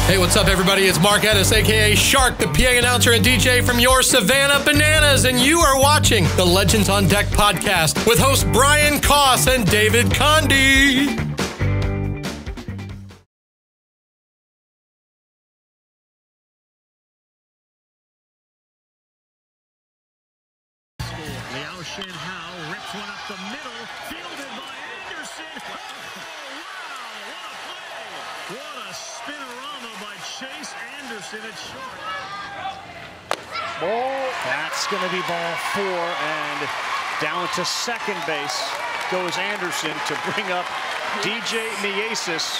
Hey, what's up, everybody? It's Mark Edis, a.k.a. Shark, the PA announcer and DJ from your Savannah Bananas, and you are watching the Legends on Deck podcast with hosts Brian Koss and David Conde. Hao rips one up the middle, fielded by Anderson. Oh, wow, what a play! What a spinorama by Chase Anderson at short. Ball. That's going to be ball 4, and down to second base goes Anderson to bring up DJ Miasis,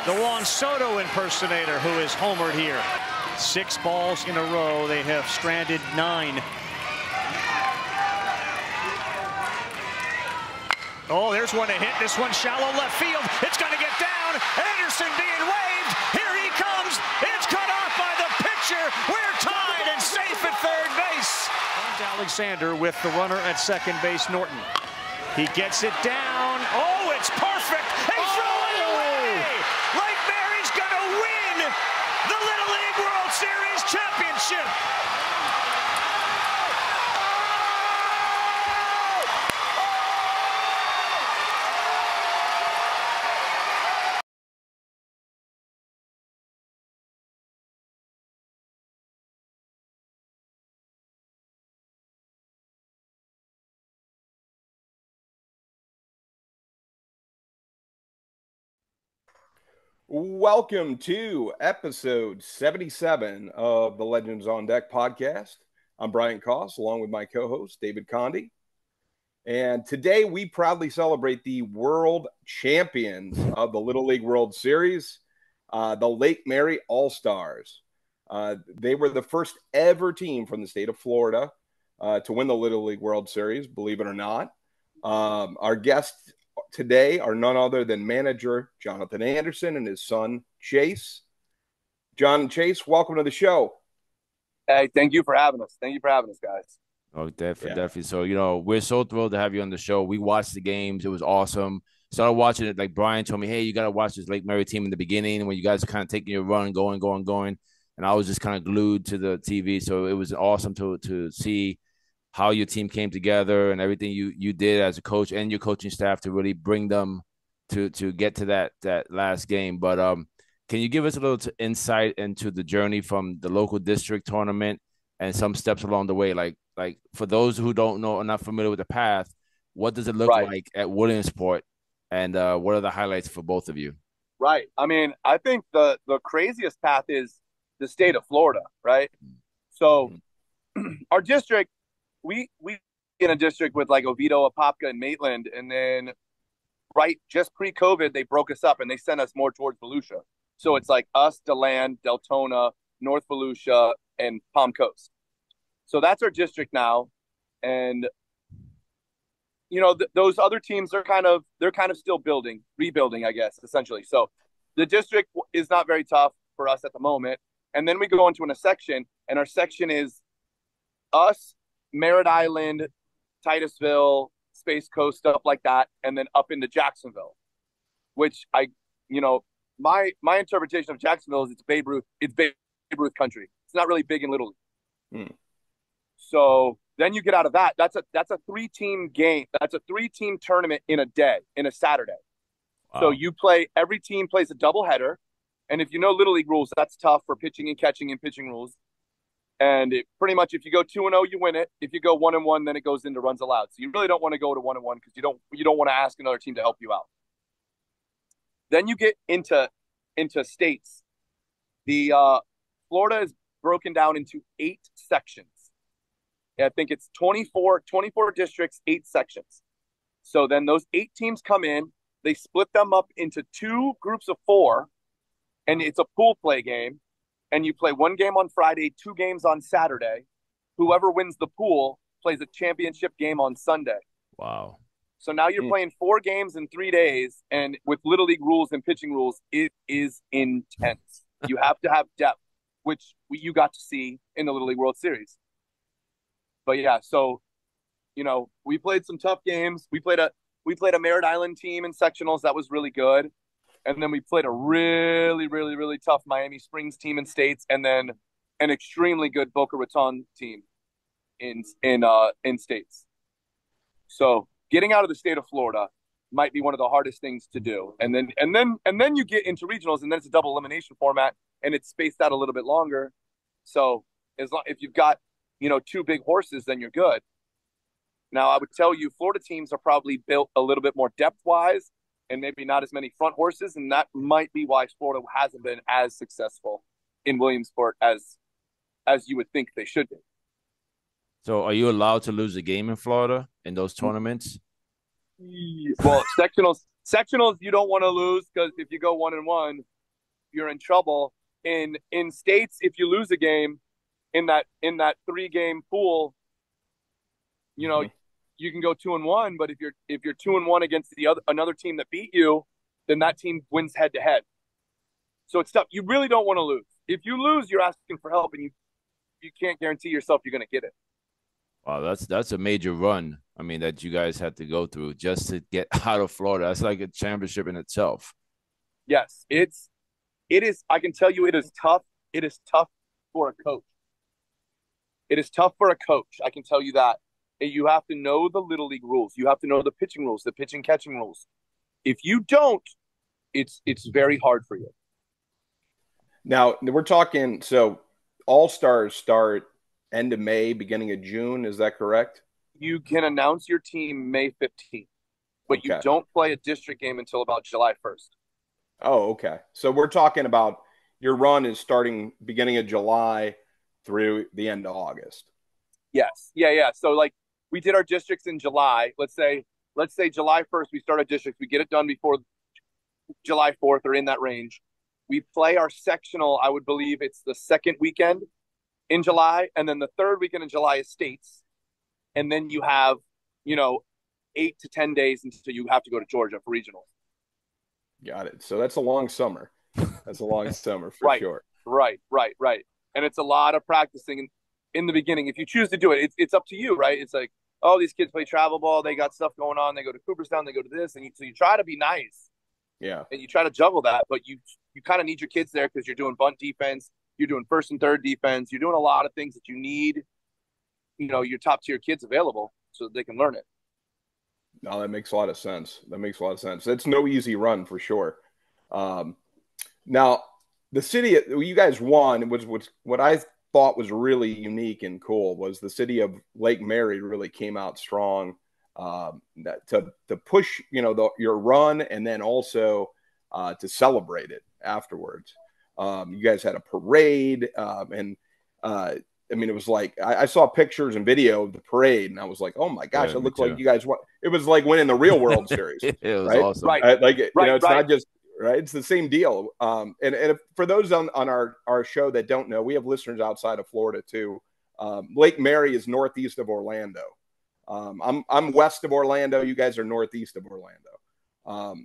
the Juan Soto impersonator who is homered here. 6 balls in a row. They have stranded 9. Oh, there's one to hit. This one shallow left field. It's going to get down. Anderson being waved. Here he comes. It's cut off by the pitcher. We're tied and safe at third base. Alexander with the runner at second base, Norton. He gets it down. Oh, it's perfect. They throw it away. Lake Mary's going to win the Little League World Series championship. Welcome to episode 77 of the Legends on Deck podcast. I'm Brian Koss, along with my co-host, David Conde. And today we proudly celebrate the world champions of the Little League World Series, the Lake Mary All-Stars. They were the first ever team from the state of Florida to win the Little League World Series, believe it or not. Our guests today are none other than manager Jonathan Anderson and his son Chase. John and Chase, welcome to the show. Hey, thank you for having us. Thank you for having us, guys. Oh, definitely. So, we're so thrilled to have you on the show. We watched the games. It was awesome. Started watching it. Like Brian told me, hey, you got to watch this Lake Mary team in the beginning when you guys are kind of taking your run, going. And I was just kind of glued to the TV. So it was awesome to see how your team came together and everything you did as a coach and your coaching staff to really bring them to get to that last game. But can you give us a little insight into the journey from the local district tournament and some steps along the way? Like for those who don't know, are not familiar with the path, what does it look like at Williamsport, and what are the highlights for both of you? Right. I mean, I think the craziest path is the state of Florida, right? So our district, we in a district with like Oviedo, Apopka, and Maitland, and then just pre-COVID, they broke us up and they sent us more towards Volusia. So it's like us, DeLand, Deltona, North Volusia, and Palm Coast. So that's our district now, and those other teams are kind of still rebuilding, I guess, essentially. So the district is not very tough for us at the moment, and then we go into a section, and our section is us, Merritt Island, Titusville, Space Coast, stuff like that, and then up into Jacksonville, which my interpretation of Jacksonville is it's Babe Ruth country. It's not really big in Little League. So then you get out of that. That's a 3-team game. That's a 3-team tournament in a Saturday. Wow. So every team plays a doubleheader, and if you know Little League rules, that's tough for pitching and catching and pitching rules. And pretty much, if you go 2-0, you win it. If you go 1-1, then it goes into runs allowed. So you really don't want to go to 1-1 because you don't want to ask another team to help you out. Then you get into states. The Florida is broken down into 8 sections. I think it's 24 districts, 8 sections. So then those 8 teams come in. They split them up into 2 groups of 4, and it's a pool play game. And you play 1 game on Friday, 2 games on Saturday. Whoever wins the pool plays a championship game on Sunday. Wow. So now you're playing 4 games in 3 days, and with Little League rules and pitching rules, it is intense. You have to have depth, which you got to see in the Little League World Series. But yeah, so we played some tough games. We played a Merritt Island team in sectionals that was really good, and then we played a really, really, really tough Miami Springs team in states, and then an extremely good Boca Raton team in states. So getting out of the state of Florida might be one of the hardest things to do. And then you get into regionals, and then it's a double elimination format, and it's spaced out a little bit longer. So if you've got, two big horses, then you're good. Now, I would tell you, Florida teams are probably built a little bit more depth-wise, and maybe not as many front horses, and that might be why Florida hasn't been as successful in Williamsport as you would think they should be. So are you allowed to lose a game in Florida in those tournaments? Well, sectionals you don't want to lose, because if you go 1-1, you're in trouble. In states, if you lose a game in that 3-game pool, you can go 2-1. But if you're 2-1 against another team that beat you, then that team wins head to head. So it's tough. You really don't want to lose. If you lose, you're asking for help, and you can't guarantee yourself you're going to get it. Wow, that's a major run. I mean, that you guys had to go through just to get out of Florida. That's like a championship in itself. Yes, it is. I can tell you, it is tough. It is tough for a coach. It is tough for a coach. I can tell you that. You have to know the Little League rules. You have to know the pitching rules, the pitching catching rules. If you don't, it's very hard for you. Now we're talking. So All-Stars start end of May, beginning of June. Is that correct? You can announce your team May 15th, but you don't play a district game until about July 1st. Oh, okay. So we're talking about your run is starting beginning of July through the end of August. Yes. Yeah. So like we did our districts in July. Let's say July 1st, we start our districts. We get it done before July 4th or in that range. We play our sectional, I would believe it's the second weekend in July, and then the third weekend in July is states. And then you have, 8 to 10 days until you have to go to Georgia for regionals. Got it. So that's a long summer. That's a long summer for sure. Right. And it's a lot of practicing in the beginning. If you choose to do it, it's up to you, right? It's like, oh, these kids play travel ball. They got stuff going on. They go to Cooperstown. They go to this. And so you try to be nice. Yeah. And you try to juggle that. But you kind of need your kids there because you're doing bunt defense. You're doing first and third defense. You're doing a lot of things that you need, your top tier kids available so that they can learn it. No, that makes a lot of sense. It's no easy run for sure. Now, the city you guys won was what I thought was really unique and cool was the city of Lake Mary really came out strong to push, your run and then also to celebrate it afterwards. You guys had a parade it was like I saw pictures and video of the parade, and I was like, "Oh my gosh, it looked like you guys won." It was like winning the Real World Series. It was right? awesome, right? It's not just right; it's the same deal. And for those on our show that don't know, we have listeners outside of Florida too. Lake Mary is northeast of Orlando. I'm west of Orlando. You guys are northeast of Orlando.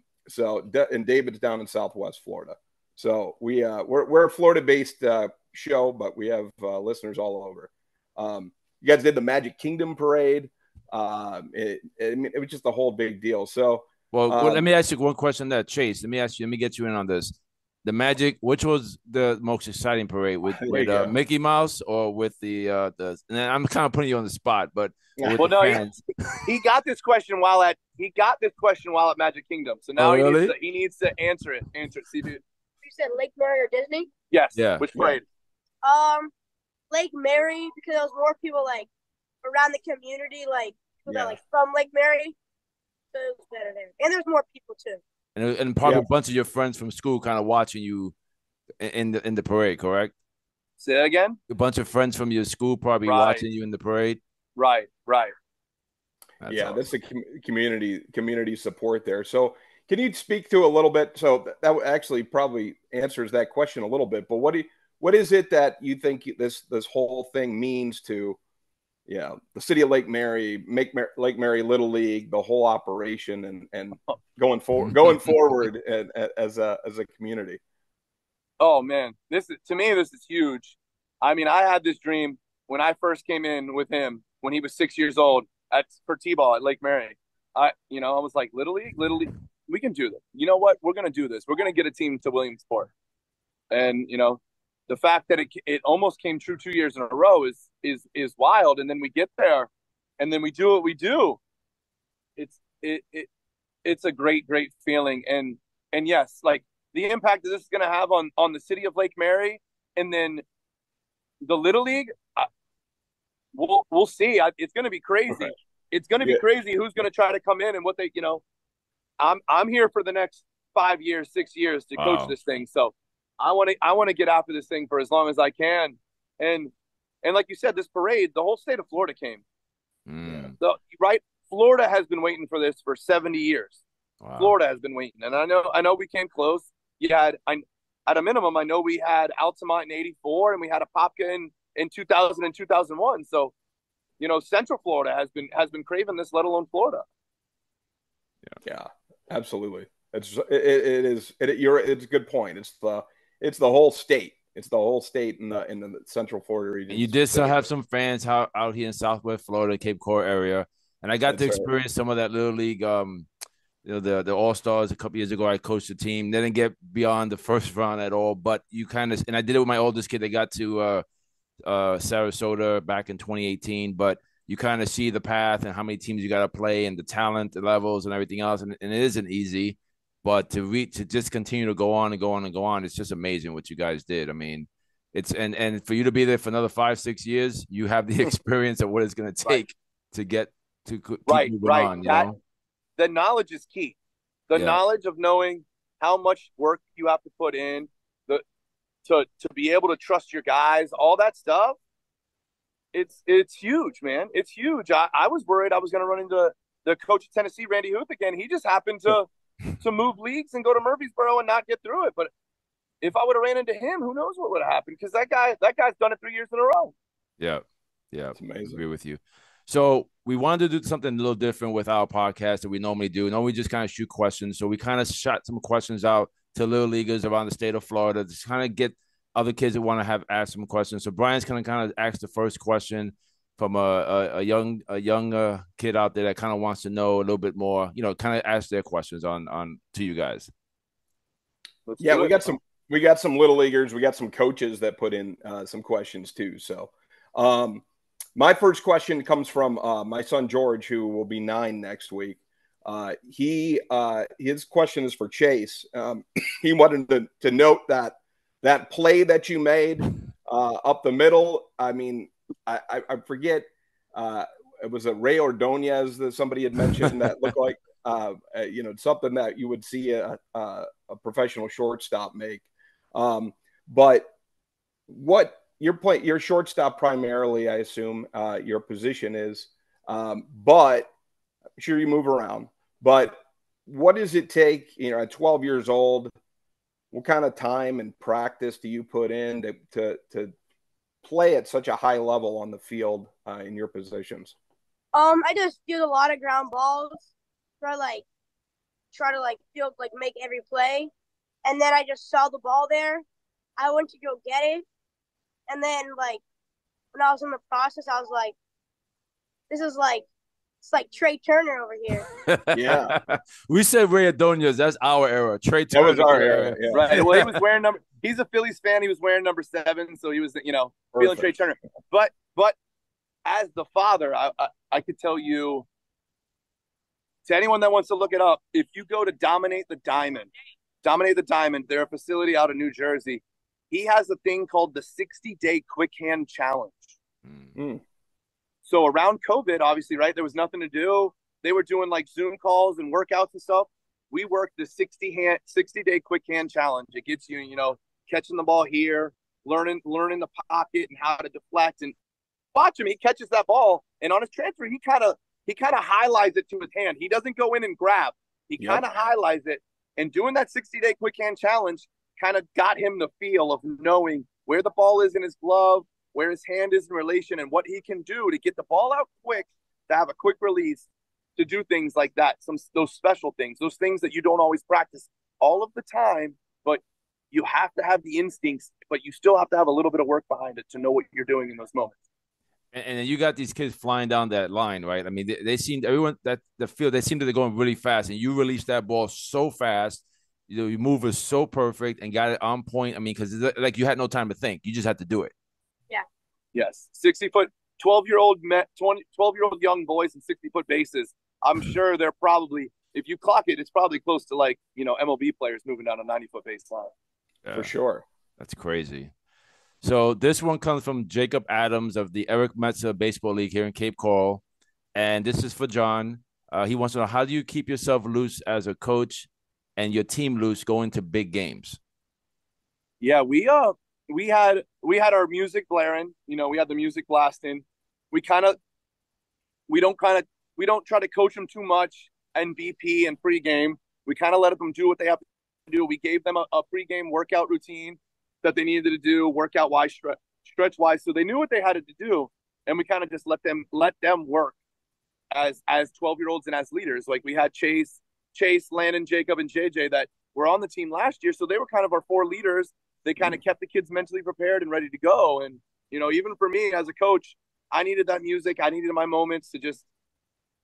And David's down in Southwest Florida. So we're a Florida-based show, but we have listeners all over. You guys did the Magic Kingdom parade. It was just a whole big deal. So, let me ask you one question there, Chase. Let me get you in on this. The Magic, which was the most exciting parade with Mickey Mouse or with the and I'm kind of putting you on the spot, but he got this question while at Magic Kingdom. So now he needs to answer it. See if you said Lake Mary or Disney? Yes. Yeah. Which parade? Lake Mary, because there was more people like around the community, like from Lake Mary. So it was better there. And there's more people too. And probably a bunch of your friends from school kind of watching you in the parade, correct? Say that again? A bunch of friends from your school probably watching you in the parade. Right. That's awesome. That's the community support there. So can you speak to a little bit? So that actually probably answers that question a little bit. But what is it that you think this whole thing means to, the city of Lake Mary, Lake Mary Little League, the whole operation, and going forward as a community? Oh man, this is huge. I mean, I had this dream when I first came in with him when he was 6 years old for T-ball at Lake Mary. I was like, Little League, we can do this. You know what? We're going to do this. We're going to get a team to Williamsport. And, you know, the fact that it almost came true 2 years in a row is wild. And then we get there and then we do what we do. It's a great, great feeling. And yes, like the impact that this is going to have on the city of Lake Mary and then the Little League, we'll see. It's going to be crazy. Okay. It's going to be crazy who's going to try to come in and what they, you know, I'm here for the next 5 years, 6 years to coach this thing. So I want to get after this thing for as long as I can. And like you said, this parade, the whole state of Florida came. So, right? Florida has been waiting for this for 70 years. Wow. Florida has been waiting. And I know we came close. At a minimum, I know we had Altamont in 84 and we had a Popka in 2000 and 2001. So, you know, Central Florida has been craving this, let alone Florida. Yeah, absolutely. It's a good point. It's the whole state. It's the whole state in the Central Florida region. And you did still have some fans out here in Southwest Florida, Cape Coral area, and I got to experience some of that Little League. You know, the All-Stars a couple years ago. I coached the team. They didn't get beyond the first round at all, but you kind of – and I did it with my oldest kid. They got to Sarasota back in 2018, but you kind of see the path and how many teams you got to play and the talent, the levels and everything else, and it isn't easy. But to just continue to go on and go on and go on, it's just amazing what you guys did. I mean, it's and for you to be there for another 5-6 years, you have the experience of what it's going to take to get to keep moving on. You know? The knowledge is key. The knowledge of knowing how much work you have to put in, to be able to trust your guys, all that stuff. It's huge, man. It's huge. I was worried I was going to run into the coach of Tennessee, Randy Huth, again. He just happened to move leagues and go to Murfreesboro and not get through it. But if I would have ran into him, who knows what would have happened? Because that guy's done it 3 years in a row. Yeah, it's amazing. I agree with you. So we wanted to do something a little different with our podcast that we normally do. No, we just kind of shoot questions. So we kind of shot some questions out to little leaguers around the state of Florida to kind of get other kids that want to ask some questions. So Brian's going to kind of ask the first question from a young kid out there that kind of wants to know a little bit more, you know, kind of ask their questions on to you guys. Yeah, we got some little leaguers. We got some coaches that put in some questions too. So my first question comes from my son George, who will be 9 next week. His question is for Chase. He wanted to note that play that you made up the middle. I mean, I forget. It was a Ray Ordonez that somebody had mentioned that looked like you know, something that you would see a professional shortstop make. But what your shortstop primarily, I assume, your position is. But sure, you move around. But what does it take? You know, at 12 years old, what kind of time and practice do you put in to play at such a high level on the field in your positions? I just do a lot of ground balls. Try to field, make every play, and then I just saw the ball there. I went to go get it, and then when I was in the process, I was like, "This is it's like Trey Turner over here." Yeah, we said Ray Ordonez. That's our era. Trey Turner was our era. Yeah. Right. Well, he was wearing He's a Phillies fan. He was wearing number 7, so he was, you know, feeling Trey Turner. But as the father, I could tell you, to anyone that wants to look it up, if you go to Dominate the Diamond, they're a facility out of New Jersey. He has a thing called the 60-day quick hand challenge. Mm. So around COVID, obviously, right, there was nothing to do. They were doing Zoom calls and workouts and stuff. We worked the 60-day quick hand challenge. It gets you, you know, catching the ball here, learning the pocket and how to deflect. And watch him, he catches that ball, and on his transfer, he kind of highlights it to his hand. He doesn't go in and grab. He kind of highlights it. And doing that 60-day quick hand challenge kind of got him the feel of knowing where the ball is in his glove, where his hand is in relation, and what he can do to get the ball out quick, to have a quick release, to do things like that. Those special things, those things that you don't always practice all of the time, but you have to have the instincts, but you still have to have a little bit of work behind it to know what you're doing in those moments. And then you got these kids flying down that line, right? I mean, they seem everyone that the field they seem to be going really fast, and you release that ball so fast. Your move is so perfect and got it on point. I mean, because like you had no time to think, you just had to do it. Yeah. Yes, 60-foot, 12-year-old young boys and 60-foot bases. I'm sure they're probably, if you clock it, it's probably close to like MLB players moving down a 90-foot baseline. Yeah, For sure. That's crazy. So this one comes from Jacob Adams of the Eric Metza Baseball League here in Cape Coral. And this is for John. He wants to know, how do you keep yourself loose as a coach and your team loose going to big games? Yeah, we had our music blaring. We had the music blasting. We don't try to coach them too much and BP and pregame. We kind of let them do what they have to do. We gave them a pregame workout routine that they needed to do, workout wise, stretch wise, so they knew what they had to do, and we kind of just let them work as 12-year-olds and as leaders. Like we had Chase, Landon, Jacob, and JJ that were on the team last year, so they were kind of our 4 leaders. They kind of kept the kids mentally prepared and ready to go. And even for me as a coach, I needed that music. I needed my moments to just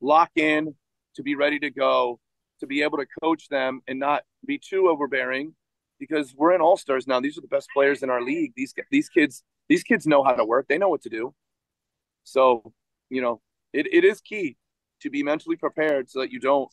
lock in, to be ready to go, to be able to coach them and not be too overbearing. Because we're in all-stars now. These are the best players in our league. These kids know how to work. They know what to do. So, it is key to be mentally prepared so that you don't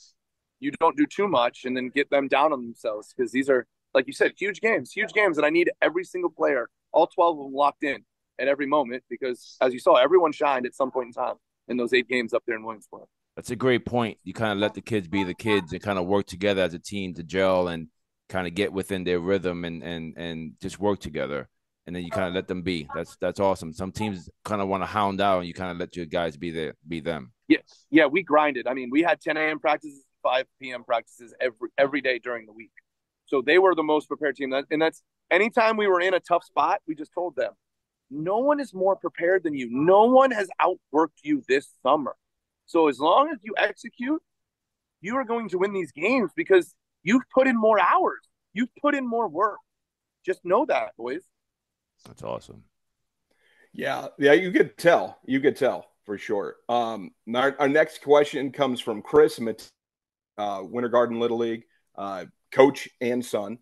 do too much and then get them down on themselves. Because these are, like you said, huge games. And I need every single player, all 12 of them, locked in at every moment. Because as you saw, everyone shined at some point in time in those 8 games up there in Williamsport. That's a great point. You kind of let the kids be the kids and kind of work together as a team to gel and kind of get within their rhythm and just work together, and then you kind of let them be. That's awesome. Some teams kind of want to hound out, and you kind of let your guys be them. Yes, yeah, we grinded. I mean, we had 10 a.m. practices, 5 p.m. practices every day during the week. So they were the most prepared team. And that's anytime we were in a tough spot, we just told them, no one is more prepared than you. No one has outworked you this summer. So as long as you execute, you are going to win these games because you've put in more hours. You've put in more work. Just know that, boys. That's awesome. Yeah, you could tell. You could tell for sure. Our next question comes from Chris, Winter Garden Little League, coach and son.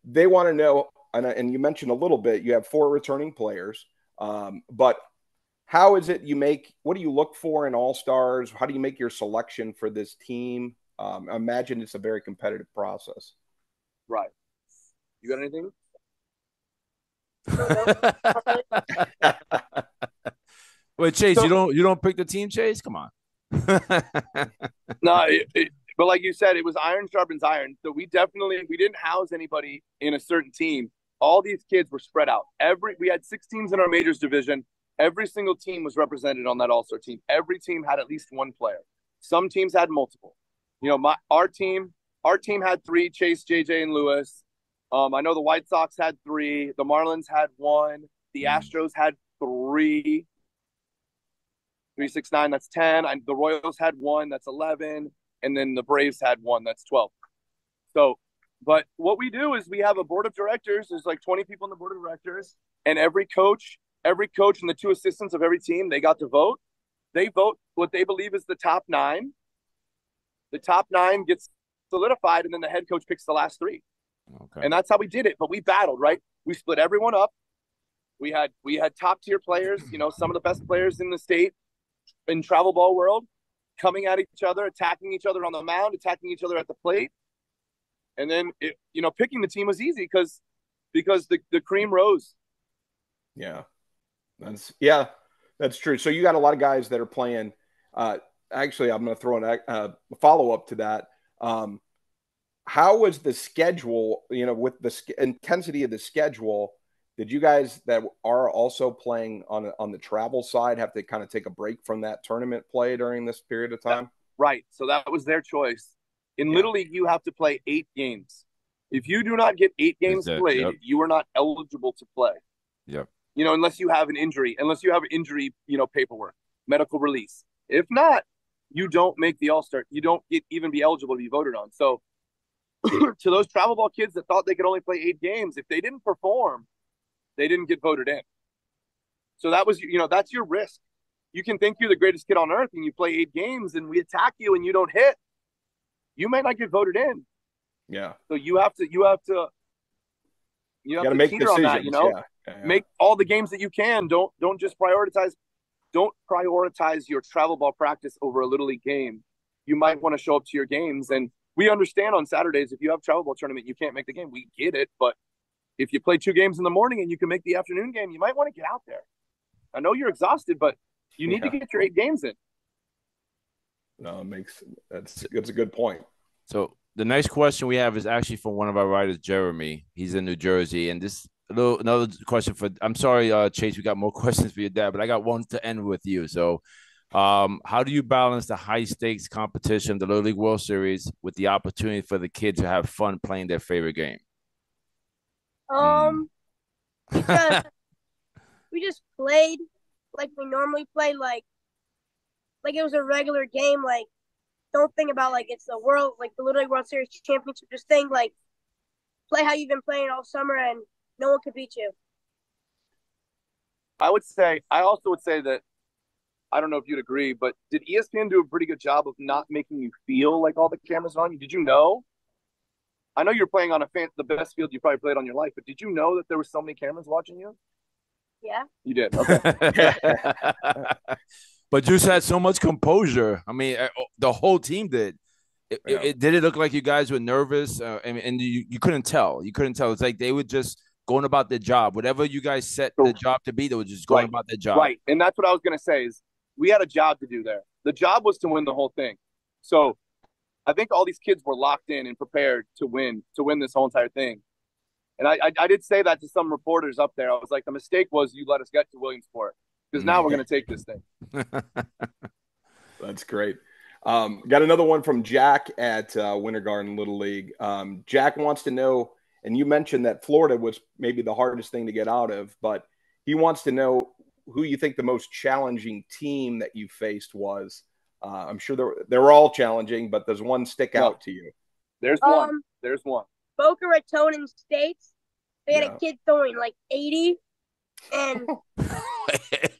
They want to know, and you mentioned a little bit, you have 4 returning players, but how is it what do you look for in All-Stars? How do you make your selection for this team? I imagine it's a very competitive process. Right. You got anything? Wait, Chase, you don't pick the team, Chase? Come on. No, but like you said, it was iron sharpens iron. So we didn't house anybody in a certain team. All these kids were spread out. We had 6 teams in our majors division. Every single team was represented on that All-Star team. Every team had at least 1 player. Some teams had multiple. Our team had 3, Chase, JJ, and Lewis. I know the White Sox had 3. The Marlins had 1. The Astros had 3. 3, 6, 9, that's 10. The Royals had 1, that's 11. And then the Braves had 1, that's 12. So, but what we do is we have a board of directors. There's like 20 people on the board of directors. And every coach and the 2 assistants of every team, they got to vote. They vote what they believe is the top 9. The top 9 gets solidified, and then the head coach picks the last 3. Okay. And that's how we did it. But we battled, right? We split everyone up. We had top tier players, some of the best players in the state in travel ball world, coming at each other, attacking each other on the mound, attacking each other at the plate. And then picking the team was easy because the cream rose. Yeah. That's true. So you got a lot of guys that are playing. Actually, I'm going to throw a follow-up to that. How was the schedule, with the intensity of the schedule? Did you guys that are also playing on the travel side have to kind of take a break from that tournament play during this period of time? Right. So that was their choice. In Little League, you have to play 8 games. If you do not get 8 games played, you are not eligible to play. Yep. Unless you have an injury, paperwork, medical release. If not, you don't make the All-Star. You don't even be eligible to be voted on. So to those travel ball kids that thought they could only play 8 games, if they didn't perform, they didn't get voted in. So that was, that's your risk. You can think you're the greatest kid on earth and you play 8 games and we attack you and you don't hit. You may not get voted in. Yeah. So you have to make teeter on that, decisions. Yeah. Make all the games that you can. Don't just prioritize your travel ball practice over a little league game. You might want to show up to your games. And we understand on Saturdays, if you have travel ball tournament, you can't make the game. We get it. But if you play 2 games in the morning and you can make the afternoon game, you might want to get out there. I know you're exhausted, but you need to get your 8 games in. No, that's a good point. So the next question we have is actually from one of our writers, Jeremy. He's in New Jersey, and another question I'm sorry, Chase, we got more questions for your dad, but I got one to end with you. So, how do you balance the high stakes competition, the Little League World Series, with the opportunity for the kids to have fun playing their favorite game? We just played like we normally play, like it was a regular game. Like, don't think about like it's the Little League World Series Championship. Just think like play how you've been playing all summer, and no one could beat you. I also would say that, I don't know if you'd agree, but did ESPN do a pretty good job of not making you feel like all the cameras are on you? Did you know? I know you're playing on the best field you probably played on your life, but did you know that there were so many cameras watching you? Yeah. You did. Okay. But you had so much composure. I mean, the whole team did. Did it look like you guys were nervous? And you couldn't tell. You couldn't tell. It's like they were just going about their job. Whatever you guys set the job to be, they were just going about their job. Right. And that's what I was going to say is we had a job to do there. The job was to win the whole thing. So I think all these kids were locked in and prepared to win this whole entire thing. And I did say that to some reporters up there. I was like, the mistake was you let us get to Williamsport because now we're going to take this thing. That's great. Got another one from Jack at Winter Garden Little League. Jack wants to know, and you mentioned that Florida was maybe the hardest thing to get out of, but he wants to know who you think the most challenging team that you faced was. I'm sure they were all challenging, but does one stick out to you? There's one. There's one. Boca Raton States. They had a kid throwing like 80, and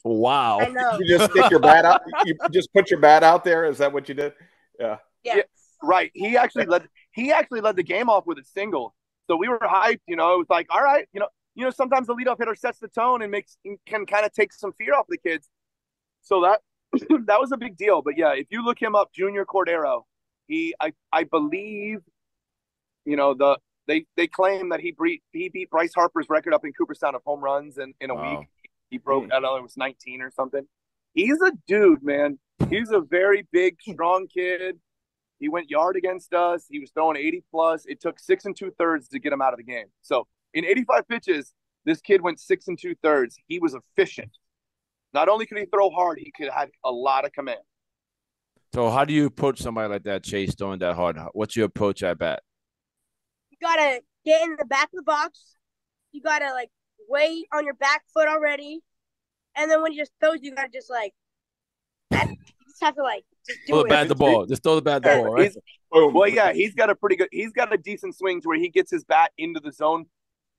wow. I know. You just stick your bat out. You just put your bat out there. Is that what you did? Yeah. Right. He actually led the game off with a single. So we were hyped. It was like, all right. Sometimes the leadoff hitter sets the tone and can kind of take some fear off the kids. So that that was a big deal. But yeah, if you look him up, Junior Cordero, I believe, they claim that he beat Bryce Harper's record up in Cooperstown of home runs in a week. He broke, I don't know, it was 19 or something. He's a dude, man. He's a very big, strong kid. He went yard against us. He was throwing 80 plus. It took 6 2/3 to get him out of the game. So in 85 pitches, this kid went 6 2/3. He was efficient. Not only could he throw hard, he could have a lot of command. So how do you approach somebody like that, Chase, throwing that hard? What's your approach at bat? You got to get in the back of the box. You got to, wait on your back foot already. And then when he just throws, you got to just, you just have to, just do throw it. the bat at the ball. Just throw the bat at the ball, right? Well, yeah, he's got a decent swing to where he gets his bat into the zone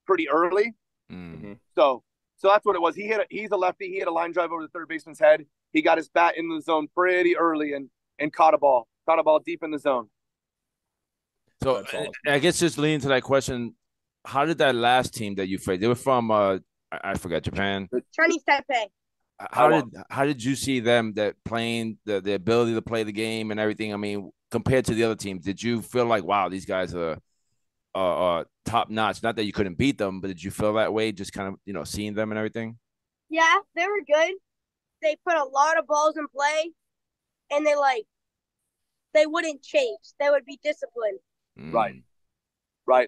pretty early. Mm-hmm. So that's what it was. He's a lefty. He hit a line drive over the third baseman's head. He got his bat in the zone pretty early and caught a ball deep in the zone. So I guess just leading to that question, how did that last team that you faced? They were from I forgot, Japan. Chinese Taipei. How did you see them that playing the ability to play the game and everything? I mean, compared to the other teams, did you feel like, wow, these guys are top notch? Not that you couldn't beat them, but did you feel that way? Just kind of seeing them and everything. Yeah, they were good. They put a lot of balls in play, and they wouldn't chase. They would be disciplined. Right.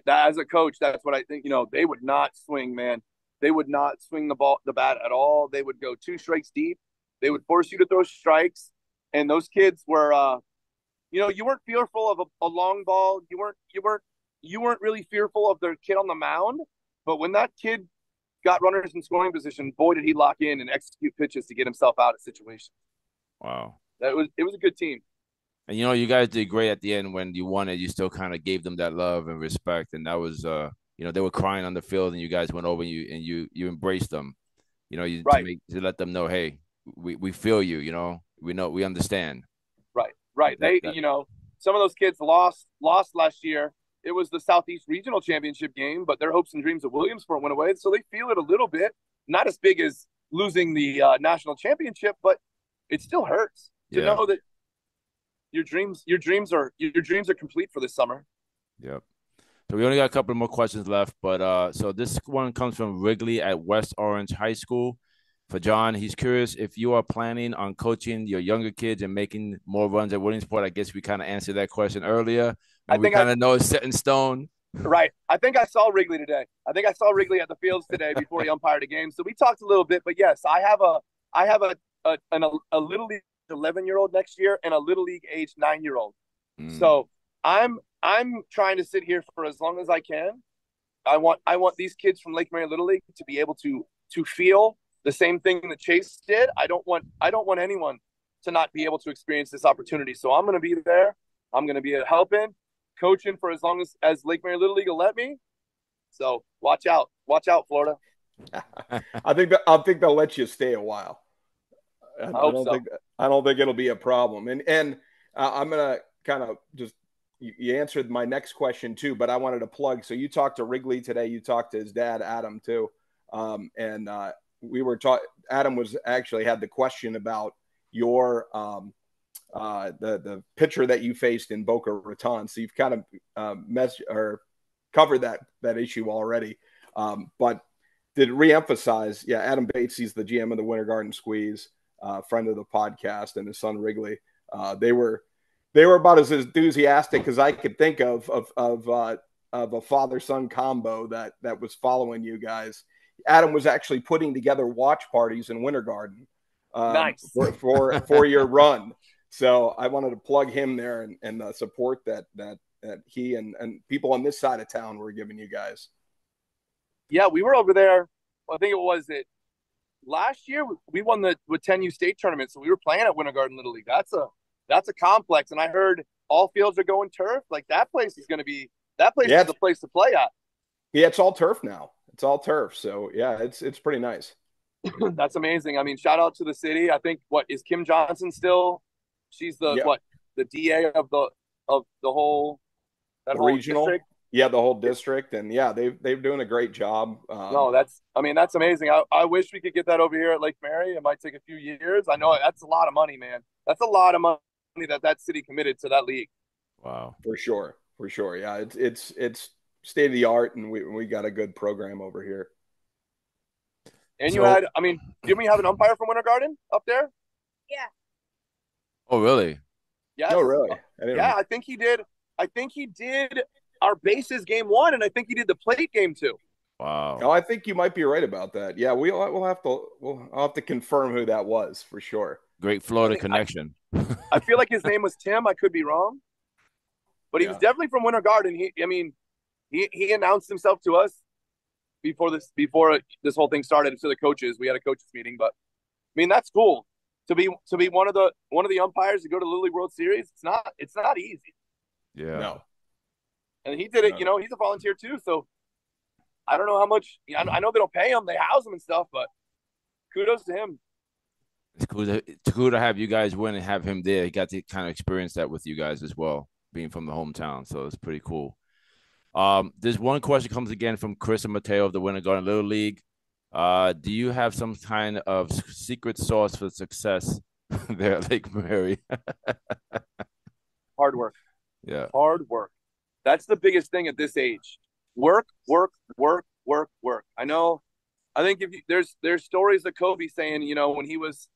That, as a coach, that's what I think. They would not swing, man. They would not swing the bat at all. They would go 2 strikes deep. They would force you to throw strikes. And those kids were, you weren't fearful of a long ball. You weren't really fearful of their kid on the mound. But when that kid got runners in scoring position, boy, did he lock in and execute pitches to get himself out of situations. Wow. It was a good team. And, you guys did great at the end when you won it. You still kind of gave them that love and respect. And that was, they were crying on the field and you guys went over and you embraced them. to let them know, hey, we feel you, we understand. Right. Some of those kids lost last year. It was the Southeast Regional Championship game, but their hopes and dreams of Williamsport went away. So they feel it a little bit. Not as big as losing the national championship, but it still hurts to know that your dreams are complete for this summer. Yep. So we only got a couple more questions left, but so this one comes from Wrigley at West Orange High School. For John, he's curious if you are planning on coaching your younger kids and making more runs at Williamsport. I guess we kind of answered that question earlier. And we kind of know it's set in stone. Right. I think I saw Wrigley today. I think I saw Wrigley at the fields today before he umpired a game. So we talked a little bit, but yes, I have a little league 11-year-old next year and a little league age 9-year-old. So I'm trying to sit here for as long as I can. I want these kids from Lake Mary Little League to be able to feel the same thing that Chase did. I don't want anyone to not be able to experience this opportunity. So I'm going to be there. I'm going to be helping, coaching for as long as Lake Mary Little League will let me. So watch out, Florida. I think they'll let you stay a while. I don't think it'll be a problem. And I'm going to kind of just, you answered my next question too, but I wanted to plug. So you talked to Wrigley today. You talked to his dad, Adam, too. We were talking. Adam was actually had the question about your the pitcher that you faced in Boca Raton. So you've kind of covered that issue already. But did reemphasize, Adam Bates, he's the GM of the Winter Garden Squeeze, friend of the podcast, and his son Wrigley. They were about as enthusiastic as I could think of a father-son combo that was following you guys. Adam was actually putting together watch parties in Winter Garden nice. for your run. So I wanted to plug him there and the support that he and people on this side of town were giving you guys. Yeah, we were over there. I think it was last year. We won the 10U state tournament, so we were playing at Winter Garden Little League. That's a complex, and I heard all fields are going turf. Like that place is the place to play at. Yeah, it's all turf now. It's all turf. So yeah, it's pretty nice. That's amazing. I mean, shout out to the city. I think is Kim Johnson still? She's the DA of the whole regional district? Yeah, the whole district, and they're doing a great job. That's amazing. I wish we could get that over here at Lake Mary. It might take a few years. I know that's a lot of money, man. That's a lot of money that city committed to that league. Wow, for sure. Yeah, it's state of the art, and we got a good program over here. And didn't we have an umpire from Winter Garden up there? Yeah. Oh, really? Yes. Oh, really? I think he did. I think he did our bases game 1, and I think he did the plate game 2. Wow. Oh, I think you might be right about that. Yeah, I'll have to confirm who that was for sure. Great Florida connection. I feel like his name was Tim. I could be wrong, but he was definitely from Winter Garden. He announced himself to us before this whole thing started to the coaches. We had a coaches meeting, but that's cool to be one of the umpires to go to the Little League World Series. It's not easy. Yeah. No. And he did it. He's a volunteer too, so I don't know how much. I know they don't pay him; they house him and stuff. But kudos to him. It's cool to have you guys win and have him there. He got to kind of experience that with you guys as well, being from the hometown. So it's pretty cool. There's one question comes again from Chris and Mateo of the Winter Garden Little League. Do you have some kind of secret sauce for success there at Lake Mary? Hard work. Yeah. Hard work. That's the biggest thing at this age. Work. I think there's stories of Kobe saying, when he was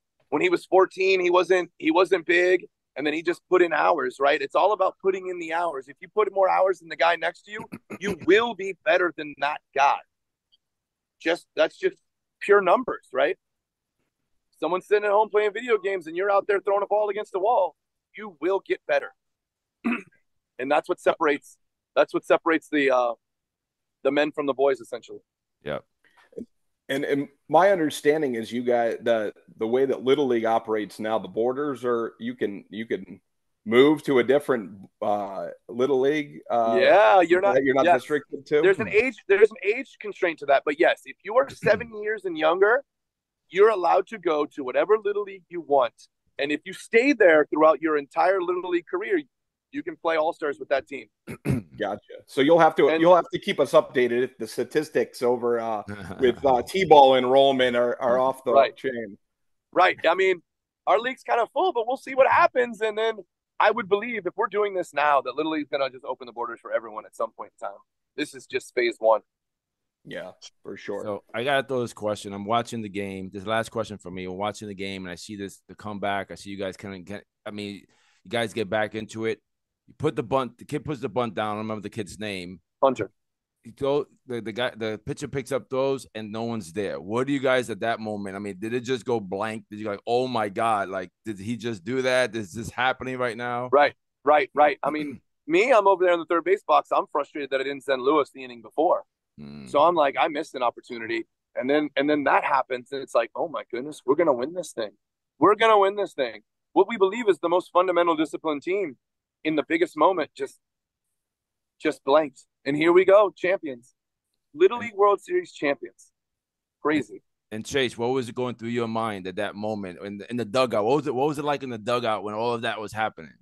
14, he wasn't big, and then he just put in hours, right? It's all about putting in the hours. If you put more hours than the guy next to you, you will be better than that guy. That's just pure numbers, right? Someone's sitting at home playing video games and you're out there throwing a ball against the wall, you will get better. And that's what separates the men from the boys, essentially. Yeah. And my understanding is you guys, the way that Little League operates now, the borders are you can move to a different Little League. You're not restricted to. There's an age constraint to that, but yes, if you are 7 years and younger, you're allowed to go to whatever Little League you want. And if you stay there throughout your entire Little League career, you can play All-Stars with that team. Gotcha. So you'll have to keep us updated if the statistics over with T-ball enrollment are off the chain. Right. I mean, our league's kind of full, but we'll see what happens. And then I would believe if we're doing this now, that Little League's going to just open the borders for everyone at some point in time. This is just phase one. Yeah, for sure. So I got to throw this question. I'm watching the game. This last question for me. I'm watching the game, and I see the comeback. I see you guys you guys get back into it. You put the bunt. The kid puts the bunt down. I don't remember the kid's name. Hunter. The pitcher picks up, throws, and no one's there. What do you guys at that moment? I mean, did it just go blank? Did you like, oh my God, like, did he just do that? Is this happening right now? Right. I mean, I'm over there in the third base box. I'm frustrated that I didn't send Lewis the inning before. So I'm like, I missed an opportunity. And then that happens, and it's like, oh my goodness, we're gonna win this thing. What we believe is the most fundamental disciplined team in the biggest moment just blanked. And here we go, champions. Little League World Series champions. Crazy. And Chase, what was it going through your mind at that moment in the dugout? What was it like in the dugout when all of that was happening?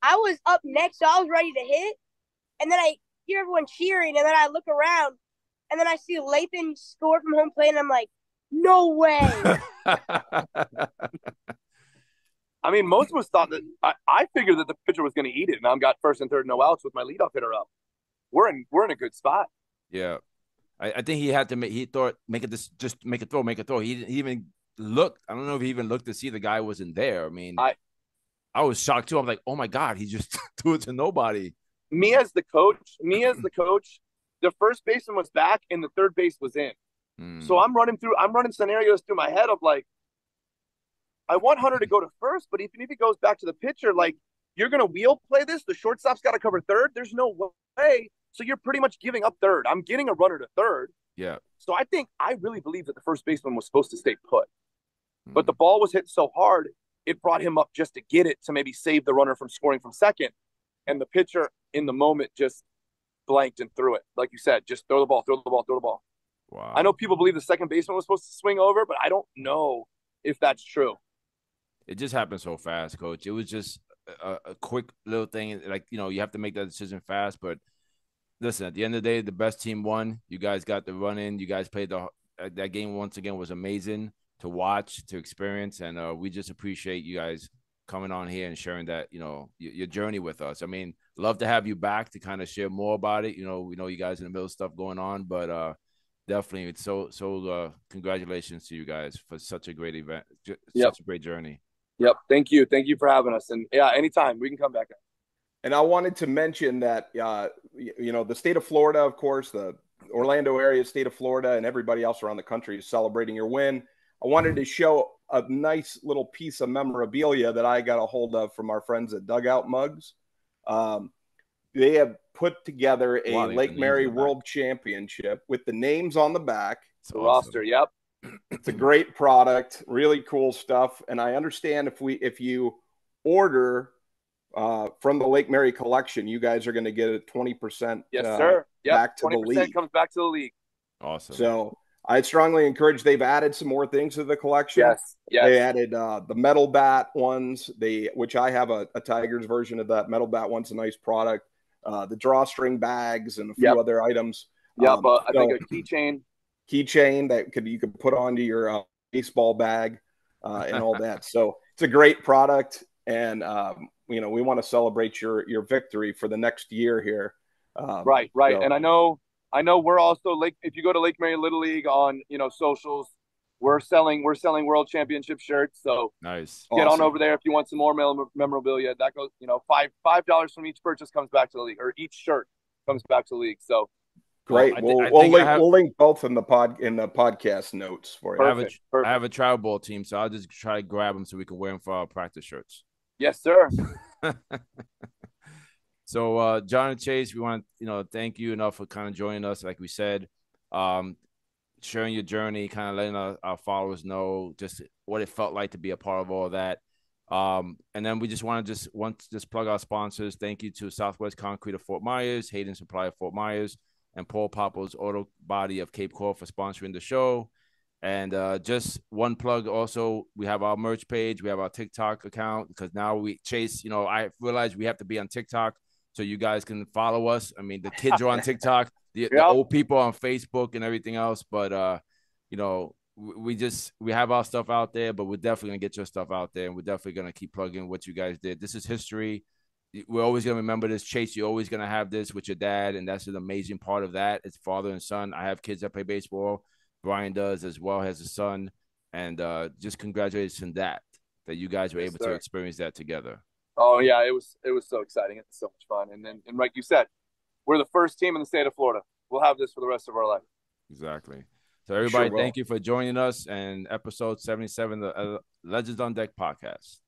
I was up next, so I was ready to hit. And then I hear everyone cheering, and then I look around, and then I see Lathan score from home plate, and I'm like, no way. I mean, most of us thought that I figured that the pitcher was going to eat it, and I've got first and third no outs with my leadoff hitter up. We're in a good spot. Yeah, I think he had to make a throw. He didn't even look. I don't know if he even looked to see the guy wasn't there. I mean, I was shocked too. I'm like, oh my God, he just threw it to nobody. Me as the coach, the first baseman was back and the third base was in. So I'm running scenarios through my head of like, I want Hunter to go to first, but even if he goes back to the pitcher, like, you're going to wheel play this? The shortstop's got to cover third? There's no way. So you're pretty much giving up third. I'm getting a runner to third. Yeah. So I really believe that the first baseman was supposed to stay put. But the ball was hit so hard, it brought him up just to get it, to maybe save the runner from scoring from second. And the pitcher in the moment just blanked and threw it. Like you said, just throw the ball. Wow. I know people believe the second baseman was supposed to swing over, but I don't know if that's true. It just happened so fast, Coach. It was just a quick little thing. Like, you have to make that decision fast. But listen, at the end of the day, the best team won. You guys got the run in. You guys played that game once again was amazing to watch, to experience. And we just appreciate you guys coming on here and sharing that, your journey with us. I mean, love to have you back to kind of share more about it. We know you guys in the middle of stuff going on, but definitely it's so congratulations to you guys for such a great event, such a great journey. Yep. Thank you for having us. And yeah, anytime we can come back. And I wanted to mention that, the state of Florida, of course, the Orlando area, state of Florida, and everybody else around the country is celebrating your win. I wanted to show a nice little piece of memorabilia that I got a hold of from our friends at Dugout Mugs. They have put together a Lake Mary World Championship with the names on the back. The roster, yep. It's a great product, really cool stuff. And I understand if you order from the Lake Mary collection, you guys are going to get a 20% yes, sir. Yep. Back to the league. 20% comes back to the league. Awesome. So I strongly encourage. They've added some more things to the collection. Yes. They added the metal bat ones. Which I have a Tigers version of that metal bat one's a nice product. The drawstring bags and a few other items. Yeah, but I think a keychain that you could put onto your baseball bag and all that. So it's a great product, and we want to celebrate your victory for the next year here. Right. So. And I know we're also if you go to Lake Mary Little League on socials, we're selling World Championship shirts. So nice. Get on over there if you want some more memorabilia. That goes $5 from each purchase comes back to the league, or each shirt comes back to the league. So. Great. We'll link both in the podcast notes for you. I have a travel ball team, so I'll just try to grab them so we can wear them for our practice shirts. Yes, sir. So, John and Chase, we want to thank you enough for kind of joining us. Like we said, sharing your journey, kind of letting our followers know just what it felt like to be a part of all that. And then we just want to plug our sponsors. Thank you to Southwest Concrete of Fort Myers, Hayden Supply of Fort Myers, and Paul Popple's Auto Body of Cape Coral for sponsoring the show. And just one plug also, we have our merch page. We have our TikTok account because now Chase, I realize we have to be on TikTok so you guys can follow us. I mean, the kids are on TikTok, the old people on Facebook and everything else. But, we have our stuff out there, but we're definitely going to get your stuff out there. And we're definitely going to keep plugging what you guys did. This is history. We're always going to remember this. Chase, you're always going to have this with your dad. And that's an amazing part of that. It's father and son. I have kids that play baseball. Brian does as well, has a son, and just congratulations that you guys were able to experience that together. Oh yeah, it was so exciting. It's so much fun, and like you said, we're the first team in the state of Florida. We'll have this for the rest of our life. Exactly. So everybody, thank you for joining us and episode 77 of the Legends on Deck podcast.